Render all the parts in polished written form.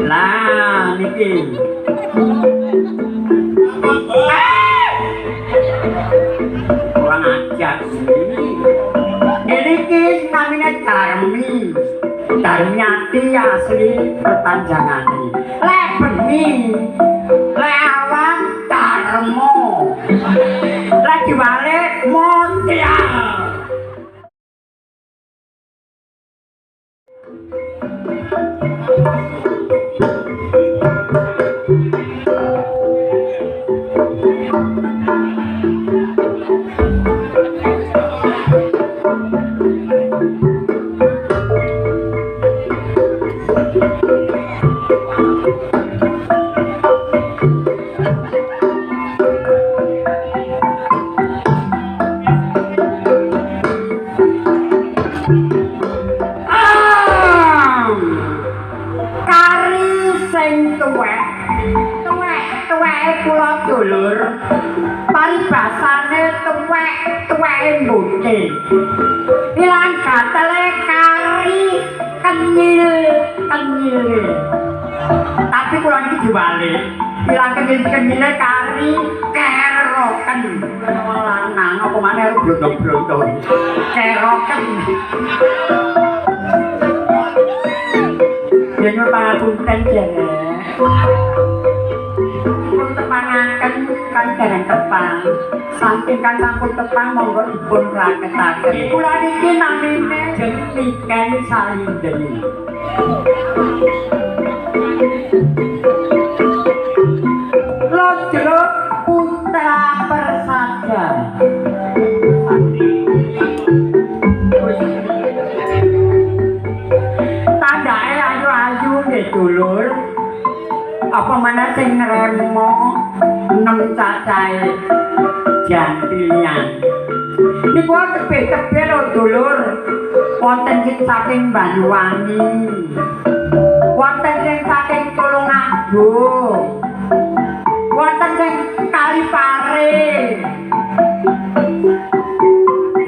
Lah niki. Kurang ajar sih. Ini namanya Darmi. Darmiati asli perpanjangan ini. Lek bengi, lek awan Darmo. Lek diwalik Montial. Dulur paribasane tuwek-tuweke mbute ilang gatele kari kenyil tapi kula iki diwalik ilang kenyil-kenyile kari keroken lanang apa maneh blondong-blondong keroken yen pangapunten jere tepangaken kan dereng tepang saking kan sampun tepang monggo dipun raketaken kula niki namine jeneng Piken Salindeni Lodro Putra Persada tandake ayu-ayu nggih dulur apa mana sing ngremo 6 cacahe jantilian niku tebih-tebih lho dulur wonten sing saking Banyuwangi wonten sing saking Tulungagung wonten sing Kalipare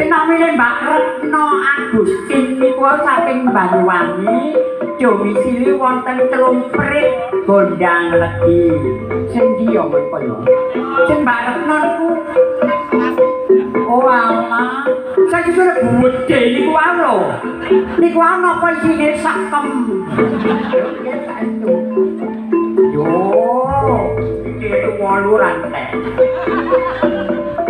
namine Mbak Retno Agustin niku saking Banyuwangi domisili wonten Tlumprit Gondang Legi sing dia kaya sing Mbak Retno niku oh alah saiki kok gedhe niku wae lho niku ana apa isine sakem yo iki 8 rantai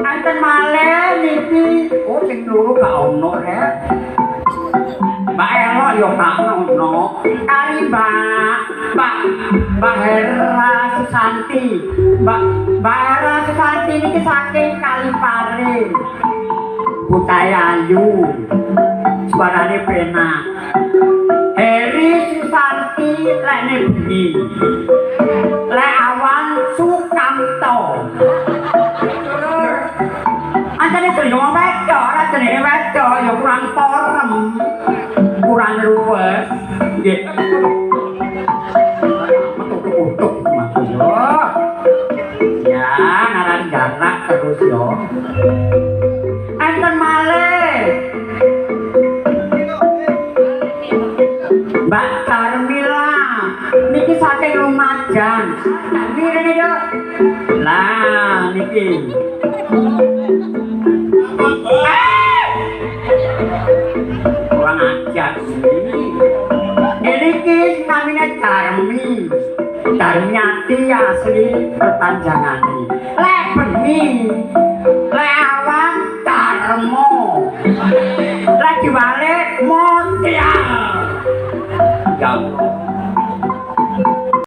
anten malih niki oh sing loro gak ono rek Mbak Elok yo gak ono kali Mbak Hera Susanti Mbak Hera Susanti niki saking Kalipare Putih ayu suarane penak Heri Susanti lekne bengi lek awan Sukamto antene jeneng wedok ora jenenge wedok ya kurang porem kurang luwes nggih metu-metu maksudnya ya ngaran jarak terus yo enten malih Mbak Carmila niki saking Lumajang mirene yo lah niki kurang ajar sih ini namanya Darmi Darmiati asli perpanjangan ini lek bengi lek awan Darmo lek diwalik Montial ya